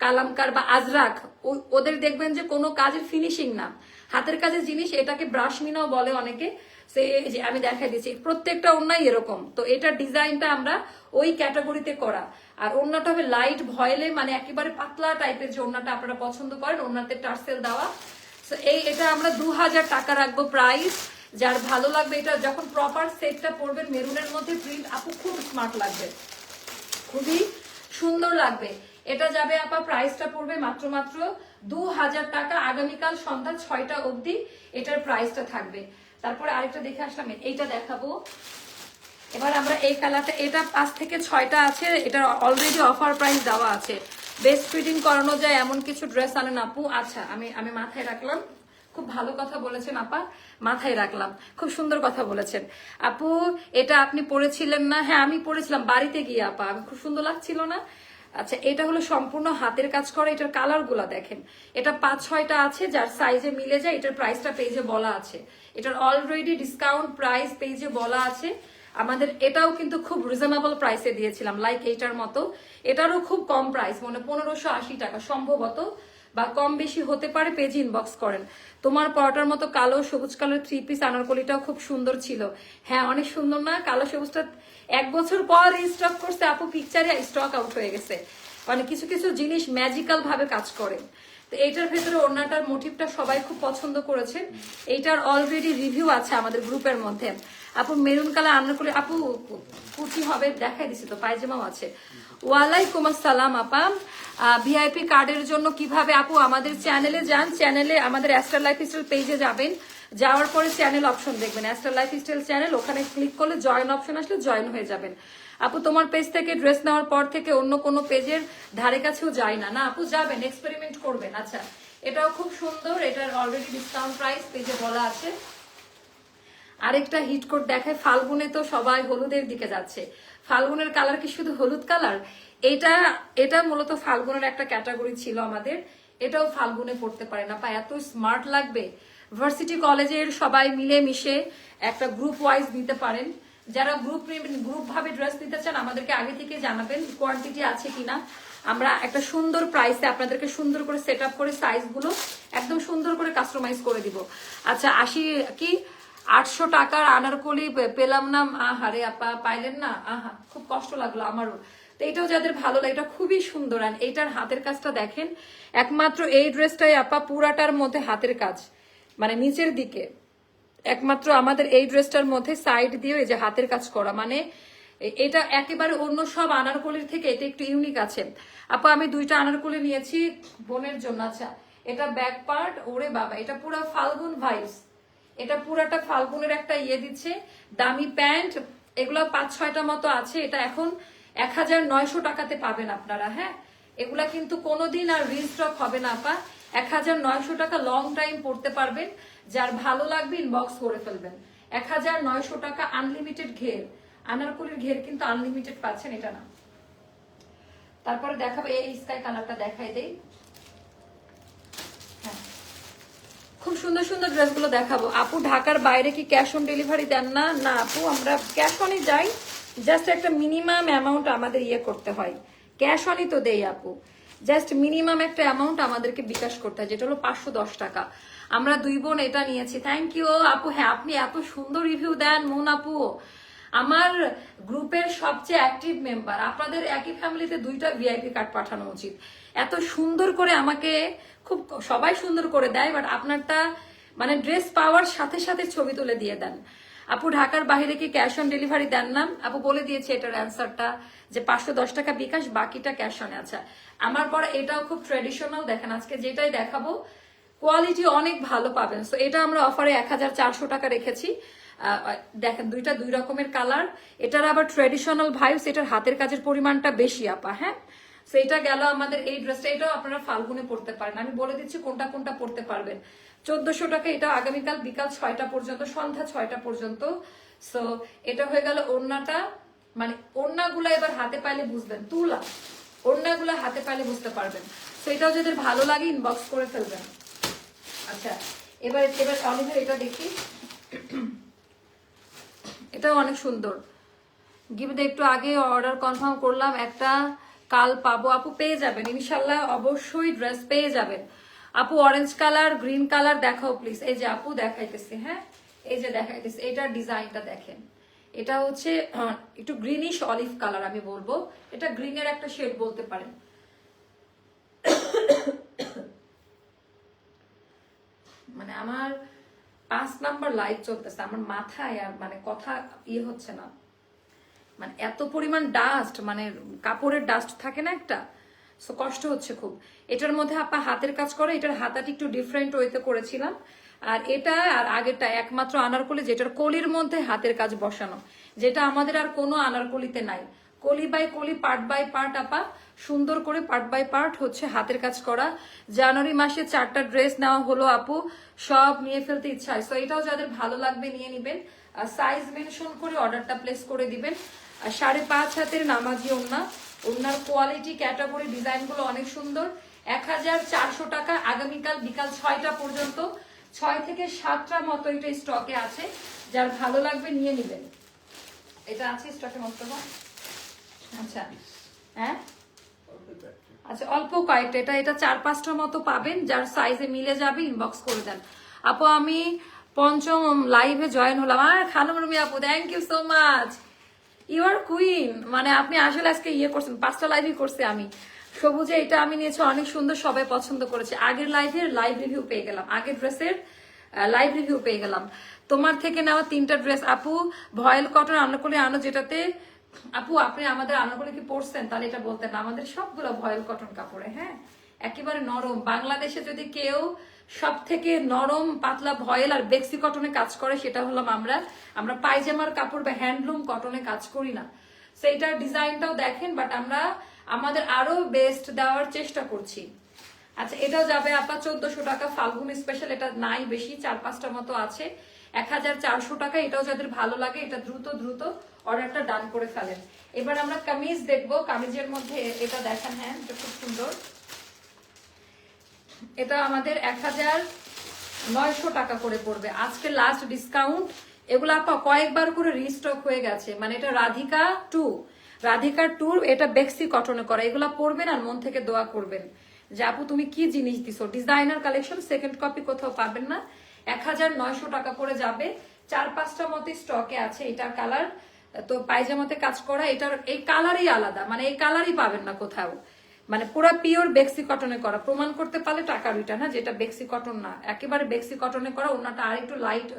কালামকার বা আজরাক, ওদের দেখবেন যে কোনো কাজের ফিনিশিং না, হাতের কাজের জিনিস, এটাকে ব্রাশমিনাও বলে অনেকে। যে আমি দেখাই দিচ্ছি, প্রত্যেকটা ওড়নাই এরকম, তো এটার ডিজাইনটা আমরা ওই ক্যাটাগরিতে করা। আর ওড়নাটা হবে লাইট ভয়েলে, মানে একেবারে পাতলা টাইপের যে ওড়নাটা আপনারা পছন্দ করেন, ওড়নাতে টার্সেল দেওয়া। এটা আমরা 2,000 টাকা রাখবো প্রাইস। যার ভালো লাগবে, এটা যখন প্রপার সেটটা পরবেন মেরুনের মধ্যে প্রিন্ট, আপু খুব স্মার্ট লাগবে, খুবই সুন্দর লাগবে। এটা যাবে আপা, প্রাইসটা পড়বে মাত্র 2,000 টাকা। আগামীকাল সন্ধ্যা 6টা অবধি এটার প্রাইসটা থাকবে। তারপরে আরেকটা দেখে আসলাম, এইটা দেখাবো। এবার আমরা এই কালারটা, এটা 5 থেকে 6টা আছে, এটা অলরেডি অফার প্রাইস দেওয়া আছে, বেস্ট ফিটিং করানো যায় এমন কিছু ড্রেস আনেন আপু। আচ্ছা, আমি মাথায় রাখলাম, খুব ভালো কথা বলেছেন আপা, মাথায় রাখলাম, খুব সুন্দর কথা বলেছেন আপু। এটা আপনি পরেছিলেন না? হ্যাঁ আমি পরেছিলাম বাড়িতে গিয়ে আপা, আমি খুব সুন্দর লাগছিল না? আচ্ছা, এটা হলো সম্পূর্ণ হাতের কাজ করা, এটার কালার গুলা দেখেন, এটা 5-6টা আছে, যার সাইজে মিলে যায়। এটার প্রাইসটা পেজে বলা আছে, এটার অলরেডি ডিসকাউন্ট প্রাইস পেজে বলা আছে আমাদের। এটাও কিন্তু খুব রিজনেবল প্রাইসে দিয়েছিলাম, লাইক এইটার মতো। এটারও খুব কম প্রাইস, মানে 1580 টাকা সম্ভবত, বা কম বেশি হতে পারে, পেজে ইনবক্স করেন। তোমার পরোটার মতো কালো সবুজ কালার 3 পিস আনারকলিটাও খুব সুন্দর ছিল। হ্যাঁ অনেক সুন্দর না? কালো সবুজটা 1 বছর পর রিস্টক করছে আপু, পিকচারে স্টক আউট হয়ে গেছে। মানে কিছু কিছু জিনিস ম্যাজিক্যাল ভাবে কাজ করে। তো এইটার ভেতরে ওড়নাটার মোটিভটা সবাই খুব পছন্দ করেছেন, এইটার অলরেডি রিভিউ আছে আমাদের গ্রুপের মধ্যে। আপু মেরুন কালার আনারকলি, আপু কুচি হবে, দেখাই দিছি তো, পায়জামাও আছে। ওয়ালাইকুম আসসালাম আপা। ভিআইপি কার্ডের জন্য কিভাবে? আপু আমাদের চ্যানেলে যান, চ্যানেলে আমাদের অ্যাস্টার লাইফস্টাইল পেজে যাবেন, যাওয়ার পরে চ্যানেল অপশন দেখবেন, অ্যাস্টার লাইফস্টাইল চ্যানেল, ওখানে ক্লিক করলে জয়েন অপশন আসলে জয়েন হয়ে যাবেন। আপু তোমার পেজ থেকে ড্রেস নেওয়ার পর থেকে অন্য কোনো পেজের ধারে কাছেও যায় না? না আপু যাবেন, এক্সপেরিমেন্ট করবেন। আচ্ছা, এটাও খুব সুন্দর, এটার অলরেডি ডিসকাউন্ট প্রাইস পেজে বলা আছে। আরেকটা হিট কোট দেখায়, ফাল্গুনে তো সবাই হলুদের দিকে যাচ্ছে। ফাল্গুনের কালার কি শুধু হলুদ কালার? এটা মূলত ফাল্গুনের একটা ক্যাটাগরি ছিল আমাদের, এটাও ফাল্গুনে পড়তে পারে না, এত স্মার্ট লাগবে। ভার্সিটি কলেজের সবাই মিলে মিশে একটা গ্রুপ ওয়াইজ নিতে পারেন। যারা গ্রুপ ভাবে ড্রেস নিতে চান আমাদেরকে আগে থেকে জানাবেন কোয়ান্টিটি আছে কিনা, আমরা একটা সুন্দর প্রাইসে আপনাদেরকে সুন্দর করে সেট আপ করে সাইজগুলো একদম সুন্দর করে কাস্টমাইজ করে দিব। আচ্ছা, 800 টাকার আনারকলি পেলাম না, আহারে আপা পাইলেন না, আহা খুব কষ্ট লাগলো আমারও। তো এটাও যাদের ভালো লাগে, এটা খুবই সুন্দর। আর এইটার হাতের কাজটা দেখেন, একমাত্র এই ড্রেসটাই আপা পুরাটার মধ্যে হাতের কাজ, মানে নিচের দিকে একমাত্র আমাদের এই ড্রেসটার মধ্যে সাইড দিয়ে এই যে হাতের কাজ করা, মানে এটা একেবারে অন্য সব আনারকলির থেকে এটা একটু ইউনিক আছে। আপা আমি 2টা আনারকলি নিয়েছি বোনের জন্য। আচ্ছা, এটা ব্যাক পার্ট, ওরে বাবা এটা পুরো ফাল্গুন ভাইবস, এটা পুরাটা ফাল্গুনের একটা ইয়ে দিচ্ছে। দামি প্যান্ট, এগুলো 5-6টা মতো আছে, এটা এখন 1900 টাকাতে পাবেন আপনারা। হ্যাঁ, এগুলা কিন্তু কোনোদিন আর রিস্টক হবে না আপা, 1900 টাকা লং টাইম পড়তে পারবেন। যার ভালো লাগবে ইনবক্স করে ফেলবেন। 1900 টাকা আনলিমিটেড ঘের, আনারকলির ঘের কিন্তু আনলিমিটেড পাচ্ছেন, এটা না। তারপরে দেখাবো এই স্কাই কালারটা, দেখাই দেই। হ্যাঁ, খুব সুন্দর সুন্দর ড্রেসগুলো দেখাবো। আপু ঢাকার বাইরে কি ক্যাশ অন ডেলিভারি দেন না? না আপু, আমরা ক্যাশ অনই যাই, জাস্ট একটা মিনিমাম অ্যামাউন্ট আমাদের ইয়ে করতে হয়। ক্যাশ অনই তো দেই আপু, জাস্ট মিনিমাম একটা অ্যামাউন্ট আমাদেরকে বিকাশ করতে হয়, যেটা হলো 510 টাকা। আমরা দুই বোন এটা নিয়েছি। থ্যাংক ইউ আপু। হ্যাঁ, আপনি এত সুন্দর রিভিউ দেন মন আপু, আমার গ্রুপের সবচেয়ে অ্যাক্টিভ মেম্বার। আপনাদের একই ফ্যামিলিতে 2টা ভিআইপি কার্ড পাঠানো উচিত। এত সুন্দর করে আমাকে, খুব সবাই সুন্দর করে দেয়, বাট আপনারটা মানে ড্রেস পাওয়ার সাথে সাথে ছবি তুলে দিয়ে দেন। আপু ঢাকার বাইরে কি ক্যাশ অন ডেলিভারি দেন না? আপু বলে দিয়েছে এটার অ্যান্সারটা, যে 510 টাকা বিকাশ, বাকিটা ক্যাশ অনে। আচ্ছা, আমার পরে এটাও খুব ট্রেডিশনাল, দেখেন আজকে যেটাই দেখাবো কোয়ালিটি অনেক ভালো পাবেন। সো এটা আমরা অফারে 1400 টাকা রেখেছি। দেখেন দুইটা দুই রকমের কালার, এটার আবার ট্রেডিশনাল ভাইবস, এটার হাতের কাজের পরিমাণটা বেশি আপা। হ্যাঁ, সো এটা গেল আমাদের এই ড্রেসটা, এটাও আপনারা ফাল্গুনে পড়তে পারেন, আমি বলে দিচ্ছি কোনটা কোনটা পড়তে পারবেন। 1400 টাকা, এটা আগামীকাল বিকাল 6টা পর্যন্ত, সন্ধ্যা 6টা পর্যন্ত। সো এটা হয়ে গেল ওড়নাটা, মানে ওড়নাগুলা এবার হাতে পাইলে বুঝবেন, তুলা ওড়নাগুলা হাতে পাইলে বুঝতে পারবেন। সো এটাও যাদের ভালো লাগে ইনবক্স করে ফেলবেন। আচ্ছা, এবার এবার অলিভের এটা দেখি, এটাও অনেক সুন্দর। গিফট একটু আগে অর্ডার কনফার্ম করলাম, একটা কাল পাবো আপু? পেয়ে যাবেন ইনশাল্লাহ, অবশ্যই ড্রেস পেয়ে যাবেন আপু। অরেঞ্জ কালার, গ্রিন কালার দেখাও প্লিজ। এই যে আপু দেখাইতেছি, হ্যাঁ এই যে দেখাইতেছি, এটার ডিজাইনটা দেখেন। এটা হচ্ছে একটু গ্রিনিশ অলিভ কালার, আমি বলবো এটা গ্রিনের একটা শেড বলতে পারেন। মানে আমার 5 নাম্বার লাইভ চলতেছে, আমার মাথায় আর মানে কথা ইয়ে হচ্ছে না, মানে এত পরিমাণ ডাস্ট, মানে কাপড়ের ডাস্ট থাকে না একটা, সো কষ্ট হচ্ছে খুব। এটার মধ্যে আপা হাতের কাজ করে, এটার হাতাটি একটু ডিফারেন্ট ওয়েতে করেছিলাম। আর এটা আর আগেরটা একমাত্র আনারকলি, যেটার কলির মধ্যে হাতের কাজ বসানো, যেটা আমাদের আর কোনো আনারকলিতে নাই। কলি বাই কলি, পার্ট বাই পার্ট আপা, সুন্দর করে পার্ট বাই পার্ট হচ্ছে হাতের কাজ করা। জানুয়ারি মাসে 4টা ড্রেস নেওয়া হলো আপু, সব নিয়ে ফেলতে ইচ্ছা হয়। সো এটাও যাদের ভালো লাগবে নিয়ে নিবেন, সাইজ মেনশন করে অর্ডারটা প্লেস করে দিবেন। 5.5 হাতের নামাজি ওড়না, ওড়নার কোয়ালিটি, ক্যাটাগরি, ডিজাইনগুলো অনেক সুন্দর। 1400 টাকা, আগামীকাল বিকাল 6টা পর্যন্ত, 6 থেকে 7টা মতো এটা স্টকে আছে, যার ভালো লাগবে নিয়ে নিবেন। এটা আছে স্টকে মতো? আচ্ছা, হ্যাঁ আচ্ছা, অল্প কয়েকটা, এটা 4-5টার মতো পাবেন, যার সাইজে মিলে যাবে ইনবক্স করে দেন আপু। আমি 5ম লাইভে জয়েন হলাম। খানম রুমি আপু, thank you so much, you are queen. মানে আপনি আসলে আজকে ইয়ে করছেন, 5টা লাইভই করছি আমি। সবুজে এটা আমি নিয়েছি, অনেক সুন্দর, সবাই পছন্দ করেছে। আগের লাইভের লাইভ রিভিউ পেয়ে গেলাম, আগের ড্রেসের লাইভ রিভিউ পেয়ে গেলাম। তোমার থেকে নেওয়া 3টা ড্রেস আপু, ভয়েল কটন আনারকলি আনো, যেটাতে আপু আপনি আমাদের আনারকলি কি পরছেন তাহলে এটা বলতেন না, আমাদের সবগুলো ভয়েল কটন কাপড়ে, হ্যাঁ একেবারে নরম। বাংলাদেশে যদি কেউ সব থেকে নরম পাতলা ভয়েল আর বেক্সি কটনে কাজ করে সেটা হলাম আমরা। আমরা পায়জামার কাপড় বা হ্যান্ডলুম কটনে কাজ করি না। সেইটার ডিজাইনটাও দেখেন, বাট আমরা আমাদের আরো বেস্ট দেওয়ার চেষ্টা করছি। আচ্ছা, এটাও যাবে আপা 1400 টাকা, ফাল্গুন স্পেশাল, এটা নাই বেশি, 4-5টার মতো আছে, 1400 টাকা। এটাও যাদের ভালো লাগে এটা দ্রুত দ্রুত অর্ডারটা ডান করে ফেলেন। এবার আমরা কামিজ দেখবো, কামিজের মধ্যে এটা দেখেন, হ্যাঁ এটা খুব সুন্দর, এটা আমাদের 1900 টাকা করে পড়বে আজকে লাস্ট ডিসকাউন্ট। এগুলো আপা কয়েকবার করে রিস্টক হয়ে গেছে, মানে এটা রাধিকা 2, রাধিকা 2, এটা বেক্সি কটনে করা। এগুলা পরবেন আর মন থেকে দোয়া করবেন যে আপু তুমি কি জিনিস দিছো। ডিজাইনার কালেকশন, সেকেন্ড কপি কোথাও পাবেন না। 1900 টাকা করে যাবে, 4-5টা মতো স্টকে আছে। এটার কালার তো পায়জামাতে কাজ করা, এটার এই কালারই আলাদা, মানে এই কালারই পাবেন না কোথাও, মানে পুরো পিওর বেক্সি কটনে করা। প্রমাণ করতে পারলে টাকা রিটার্ন, না যেটা বেক্সি কটন না, একেবারে বেক্সি কটনে করা। ওনাটা আর একটু লাইট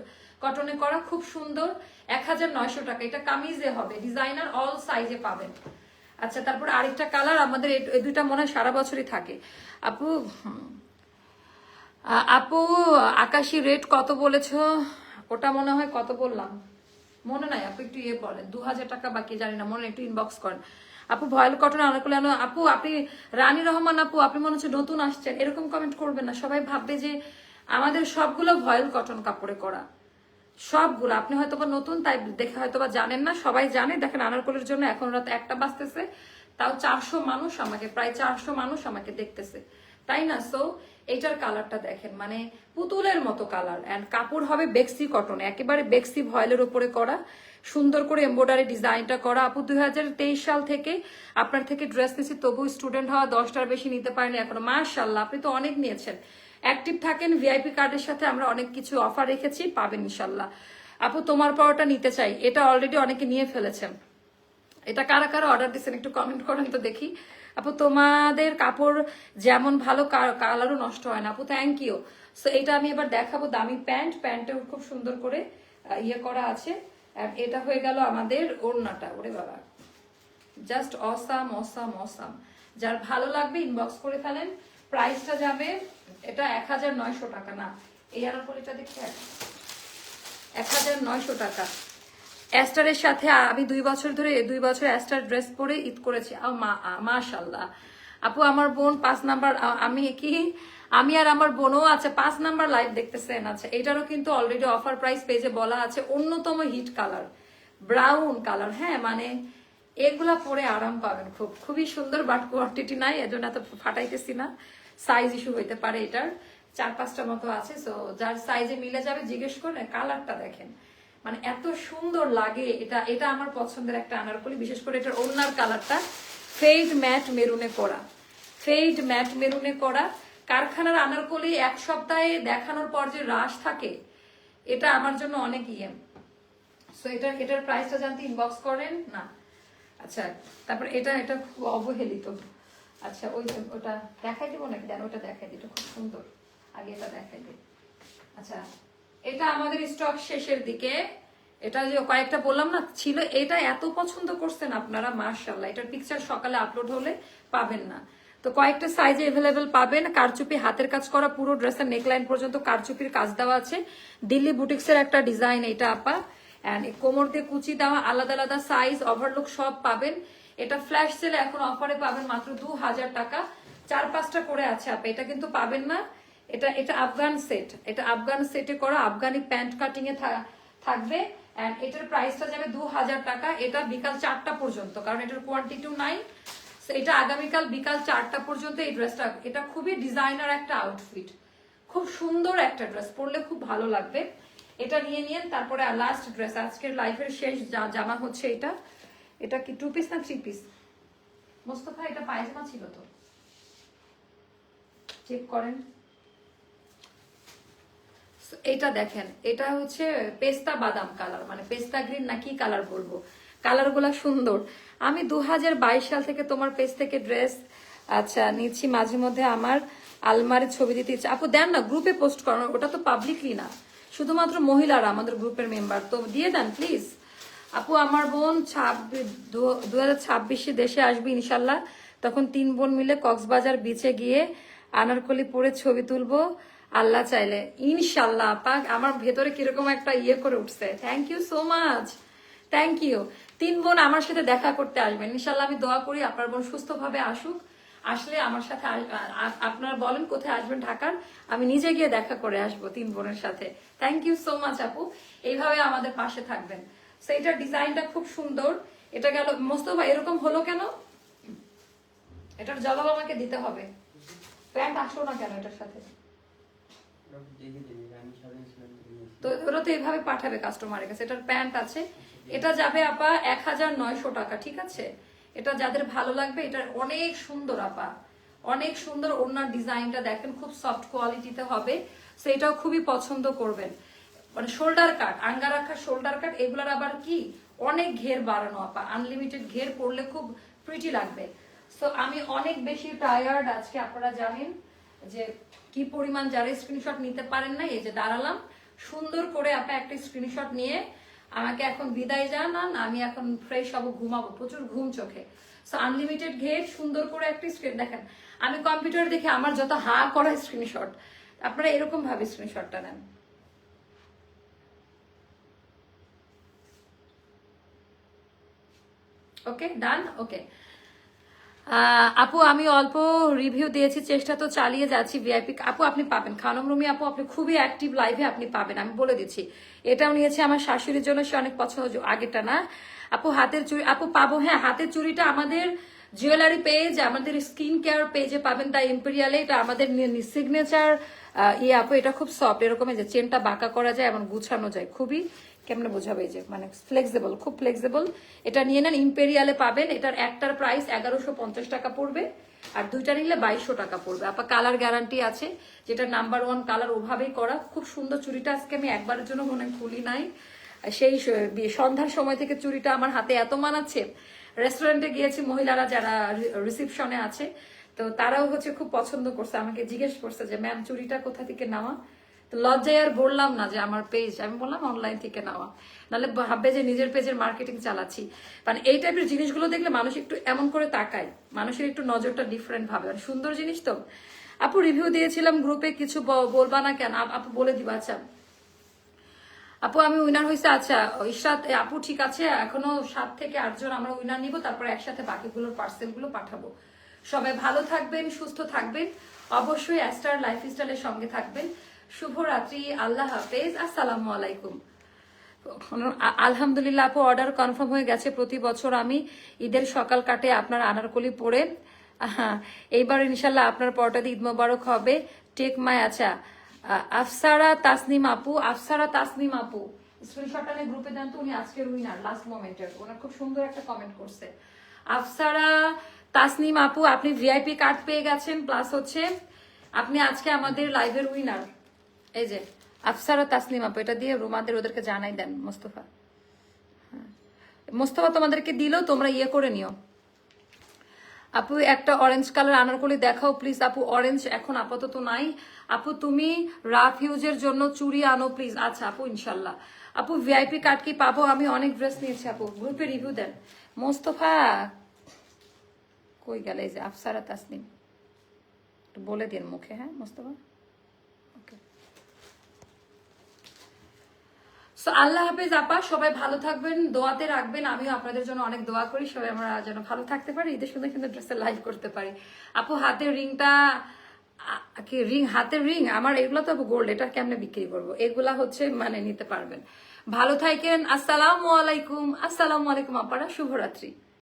কটনে করা, খুব সুন্দর। 1900 টাকা, এটা কামিজে হবে, ডিজাইনার অল সাইজে পাবেন। আচ্ছা, তারপর আরেকটা কালার আমাদের, এই দুইটা মনে হয় সারা বছরই থাকে আপু। আপু আকাশি রেট কত বলেছো? ওটা মনে হয় কত বললাম মনে নাই আপু, একটু ইয়ে বলেন, 2000 টাকা বাকি জানি না, মনে একটু ইনবক্স করেন আপু। ভয়েল কটন আনারকলি আনো আপু। আপনি রানী রহমান আপু, আপনি মনে হচ্ছে নতুন আসছেন, এরকম কমেন্ট করবেন না, সবাই ভাববে যে আমাদের সবগুলো ভয়েল কটন কাপড়ে করা, সবগুলো। আপনি হয়তোবা নতুন তাই দেখে হয়তোবা জানেন না, সবাই জানে। দেখেন আনারকলির জন্য এখন রাত 1টা বাজতেছে, তাও 400 মানুষ আমাকে, প্রায় 400 মানুষ আমাকে দেখতেছে, তাই না? সো এইটার কালারটা দেখেন, মানে পুতুলের মতো কালার। এন্ড কাপড় হবে বেক্সি কটন, একেবারে বেক্সি ভয়েলের উপরে করা, সুন্দর করে এমব্রয়ডারি ডিজাইনটা করা। আপু 2023 সাল থেকে আপনার থেকে ড্রেস নিয়েছি, তবু স্টুডেন্ট হওয়া 10টার বেশি নিতে পারেনি এখনো। মাশাআল্লাহ, আপনি তো অনেক নিয়েছেন। অ্যাক্টিভ থাকেন, ভিআইপি কার্ডের সাথে আমরা অনেক কিছু অফার রেখেছি, পাবেন ইনশাল্লাহ। আপু তোমার পাওয়াটা নিতে চাই, এটা অলরেডি অনেকে নিয়ে ফেলেছেন। এটা কারা কারা অর্ডার দিচ্ছেন একটু কমেন্ট করেন তো দেখি। আপু তোমাদের কাপড় যেমন ভালো, কালারও নষ্ট হয় না। আপু থ্যাংক ইউ। সো এটা আমি এবার দেখাবো দামি প্যান্ট, প্যান্টেও খুব সুন্দর করে ইয়ে করা আছে। এটা হয়ে গেল আমাদের ওড়নাটা, ওরে বাবা জাস্ট অসাম অসাম অসাম। যার ভালো লাগবে ইনবক্স করে ফেলেন। প্রাইসটা যাবে, এটা 1900 টাকা, না এই আনারকলিটা দেখে 1900 টাকা। অ্যাস্টারের সাথে আমি 2 বছর ধরে 2 বছর অ্যাস্টার ড্রেস পরে ঈদ করেছি। মাশাআল্লাহ আপু, আমার বোন 5 নাম্বার, আমি আর আমার বোনও আছে 5 নাম্বার লাইভ দেখতেছেন। আচ্ছা, এটারও কিন্তু অলরেডি অফার প্রাইস পেজে বলা আছে, অন্যতম হিট কালার ব্রাউন কালার। হ্যাঁ, মানে এগুলা পরে আরাম পাবেন, খুবই সুন্দর, বাট কোয়ান্টিটি নাই, এজন্য এত ফাটাইতেছি না। সাইজ ইস্যু হইতে পারে, এটার 4-5টা মতো আছে। সো যার সাইজে মিলে যাবে জিজ্ঞেস করে। কালারটা দেখেন, মানে এত সুন্দর লাগে। এটা আমার পছন্দের একটা আনারকলি, বিশেষ করে এটার ওড়নার কালারটা ফেড ম্যাট মেরুনে করা, ফেড ম্যাট মেরুনে করা। কারখানার আনারকলি 1 সপ্তাহে দেখানোর পর যে রাশ থাকে, এটা আমার জন্য অনেক সো এটার প্রাইসটা জানতে ইনবক্স করেন না। আচ্ছা, তারপর এটা খুব অবহেলিত। আচ্ছা, ওটা দেখাই দিব নাকি? দেন ওটা দেখাই দিই, খুব সুন্দর, আগে এটা দেখাই দিই। আচ্ছা, এটা আমাদের স্টক শেষের দিকে। এটা যে কয়েকটা বললাম না ছিল, এটা এত পছন্দ করছেন আপনারা, মাশাআল্লাহ। এটার পিকচার সকালে আপলোড হলে পাবেন না। তো কয়েকটা সাইজে এভেলেবেল পাবেন। কারচুপি হাতের কাজ করা, পুরো ড্রেসের নেকলাইন পর্যন্ত কারচুপির কাজ দেওয়া আছে। দিল্লি বুটিক্সের একটা ডিজাইন এটা আপা। এন্ড কোমর দিয়ে কুচি দেওয়া, আলাদা আলাদা সাইজ, ওভারলুক সব পাবেন। এটা ফ্ল্যাশ সেলে এখন অফারে পাবেন মাত্র 2000 টাকা। 4-5টা করে আছে আপা, এটা কিন্তু পাবেন না। এটা আফগান সেট, এটা আফগান সেটে করা, আফগানি প্যান্ট কাটিং এ থাকবে। এন্ড এটার প্রাইসটা যাবে 2000 টাকা। এটা বিকাল 4টা পর্যন্ত, কারণ এটার কোয়ান্টিটিও নাই। এটা আগামীকাল বিকাল 4টা পর্যন্ত এই ড্রেসটা। এটা খুবই ডিজাইনার একটা আউটফিট, খুব সুন্দর একটা ড্রেস, পরলে খুব ভালো লাগবে। এটা নিয়ে নিন। তারপরে লাস্ট ড্রেস, আজকের লাইফের শেষ জামা হচ্ছে এটা। এটা কি 2 পিস না 3 পিস? মোস্তফা, এটা পায়জামা ছিল তো, চেক করেন। এটা দেখেন, এটা হচ্ছে পেস্তা বাদাম কালার, মানে পেস্তা গ্রিন না কি কালার বলবো, কালার গুলা সুন্দর। আমি 2022 সাল থেকে তোমার পেজ থেকে ড্রেস আচ্ছা নিচ্ছি, মাঝে মধ্যে আমার আলমারি ছবি দিতে ইচ্ছে। আপু দেন না, গ্রুপে পোস্ট করানো, ওটা তো পাবলিকলি না, শুধুমাত্র মহিলারা আমাদের গ্রুপের মেম্বার, তো দিয়ে দেন প্লিজ। আপু আমার বোন 2026 দেশে আসবে ইনশাল্লাহ, তখন 3 বোন মিলে কক্সবাজার বিচে গিয়ে আনারকলি পরে ছবি তুলবো আল্লাহ চাইলে ইনশাল্লাহ। আপা আমার ভেতরে কিরকম একটা ইয়ে করে উঠছে। Thank you so much, thank you. 3 বোন আমার সাথে দেখা করতে আসবেন ইনশাল্লাহ। আমি দোয়া করি আপনার বোন সুস্থভাবে আসুক। আসলে আমার সাথে আপনারা বলেন কোথায় আসবেন ঢাকার, আমি নিজে গিয়ে দেখা করে আসবো 3 বোনের সাথে। থ্যাংক ইউ সো মাচ আপু, এইভাবে আমাদের পাশে থাকবেন। সো এটার ডিজাইনটা খুব সুন্দর। এটা গেল মোস্তফা, এরকম হলো কেন? এটার জবাব আমাকে দিতে হবে। প্যান্ট আসলো না কেন এটার সাথে? তো ওরা তো এইভাবে পাঠাবে কাস্টমারের কাছে। এটার প্যান্ট আছে, এটা যাবে আপা 1900 টাকা, ঠিক আছে? এটা যাদের ভালো লাগবে, এটা অনেক সুন্দর আপা, অনেক সুন্দর। ওনার ডিজাইনটা দেখেন, খুব সফট কোয়ালিটিতে হবে, সেটাও খুবই পছন্দ করবেন। মানে শোল্ডার কাট, আঙ্গা রাখা শোল্ডার কাট, এগুলার আবার কি অনেক ঘের বাড়ানো আপা, আনলিমিটেড ঘের পড়লে খুব প্রিটি লাগবে। সো আমি অনেক বেশি টায়ার্ড আজকে, আপনারা জানেন যে কি পরিমাণ। যারা স্ক্রিনশট নিতে পারেন না, এই যে দাঁড়ালাম সুন্দর করে, আপনি একটা স্ক্রিনশট নিয়ে আমাকে এখন বিদায় জানান, আমি এখন ফ্রেশ হবো, ঘুমাবো, প্রচুর ঘুম চোখে। সো আনলিমিটেড ঘের, সুন্দর করে একটা স্ক্রিন দেখেন। আমি কম্পিউটার দেখে আমার যত হা করা স্ক্রিনশট, আপনারা এরকম ভাবে স্ক্রিনশটটা নেন। ওকে, ডান। ওকে আপু আমি অল্প রিভিউ দিয়েছি, চেষ্টা তো চালিয়ে যাচ্ছি। ভিআইপি আপু আপনি পাবেন, খানম রুমি আপু আপনি খুবই অ্যাক্টিভ লাইভে, আপনি পাবেন, আমি বলে দিচ্ছি। এটাও নিয়েছি আমার শাশুড়ির জন্য, সে অনেক পছন্দ, আগেরটা না। আপু হাতের চুড়ি আপু পাবো, হ্যাঁ হাতের চুড়িটা আমাদের জুয়েলারি পেজ, আমাদের স্কিন কেয়ার পেজে পাবেন, তাই ইম্পেরিয়ালে এটা আমাদের সিগনেচার আপু। এটা খুব সফট, এরকম যে চেনটা বাঁকা করা যায় এবং গুছানো যায়, খুবই কেমনে বোঝাবে, এই যে মানে ফ্লেক্সিবল, খুব ফ্লেক্সিবল। এটা নিয়ে নেন, ইম্পেরিয়ালে পাবেন। এটার একটার প্রাইস 1150 টাকা পড়বে, আর দুইটা নিলে 2200 টাকা পড়বে। আপা কালার গ্যারান্টি আছে, যেটা নাম্বার 1 কালার, ওভাবেই করা, খুব সুন্দর চুড়িটা। আজকে আমি একবারের জন্য মনে হয় খুলি নাই, সেই সন্ধ্যার সময় থেকে চুড়িটা আমার হাতে এত মানাচ্ছে। রেস্টুরেন্টে গিয়েছি, মহিলারা যারা রিসিপশনে আছে, তো তারাও হচ্ছে খুব পছন্দ করছে, আমাকে জিজ্ঞেস করছে যে ম্যাম চুড়িটা কোথা থেকে নেওয়া। তো লজ্জায় আর বললাম না যে আমার পেজ, আমি বললাম অনলাইন থেকে নেওয়া, নাহলে ভাববে যে নিজের পেজের মার্কেটিং চালাচ্ছি। মানে এই টাইপের জিনিসগুলো দেখলে মানুষ একটু এমন করে তাকায়, মানুষের একটু নজরটা ডিফারেন্ট ভাবে, মানে সুন্দর জিনিস তো। আপু রিভিউ দিয়েছিলাম গ্রুপে, কিছু বলবা না কেন? আপু বলে দিবা। আচ্ছা আপু আমি উইনার হয়েছে, আচ্ছা ইশরাত আপু ঠিক আছে, এখনো 7 থেকে 8 জন আমরা উইনার নিব, তারপরে একসাথে বাকিগুলোর পার্সেল গুলো পাঠাবো। সবাই ভালো থাকবেন, সুস্থ থাকবেন, অবশ্যই অ্যাস্টার লাইফস্টাইলের সঙ্গে থাকবেন। শুভরাত্রি, আল্লাহ হাফেজ, আসসালামু আলাইকুম। আলহামদুলিল্লাহ আপু অর্ডার কনফার্ম হয়ে গেছে। প্রতি বছর আমি ঈদের সকাল কাটে আপনার আনারকলি পরে, হ্যাঁ এইবার ইনশাল্লাহ আপনার পরটাতে ঈদ মোবারক হবে। Take my. আচ্ছা আফসারা তাসনিম আপু, আফসারা তাসনিম আপু স্ক্রিনশটটা নিয়ে গ্রুপে দেন তো, উনি আজকের উইনার লাস্ট মোমেন্টের, ওনার খুব সুন্দর একটা কমেন্ট করছে। আফসারা তাসনিম আপু আপনি ভিআইপি কার্ড পেয়ে গেছেন, প্লাস হচ্ছে আপনি আজকে আমাদের লাইভের উইনার। এই যে আফসারা তাসনিম আপু, এটা দিয়ে রুমাদের ওদেরকে জানাই দেন। মোস্তফা, হ্যাঁ মোস্তফা তোমাদেরকে দিলেও তোমরা ইয়ে করে নিও। আপু একটা অরেঞ্জ কালার আনারকলি দেখাও প্লিজ। আপু অরেঞ্জ এখন আপাতত নাই। আপু তুমি রাফ ইউজের জন্য চুড়ি আনো প্লিজ। আচ্ছা আপু ইনশাল্লাহ। আপু ভিআইপি কার্ড কি পাবো? আমি অনেক ড্রেস নিয়েছি আপু, গ্রুপে রিভিউ দেন। মোস্তফা কই গেল? এই যে আফসারা তাসনিম, একটু বলে দিন মুখে, হ্যাঁ মোস্তফা। ওকে, সো আল্লাহ হাফেজ আপা, সবাই ভালো থাকবেন, দোয়াতে রাখবেন। আমিও আপনাদের জন্য অনেক দোয়া করি, সবাই আমরা যেন ভালো থাকতে পারি, ঈদের সুন্দর সুন্দর ড্রেসে লাইভ করতে পারি। আপু হাতের রিংটা কি রিং, হাতের রিং আমার এগুলো তো গোল্ড, এটা কেমনে বিক্রি করবো? এগুলা হচ্ছে মানে নিতে পারবেন। ভালো থাকেন, আসসালামু আলাইকুম। আসসালামু আলাইকুম আপারা, শুভরাত্রি।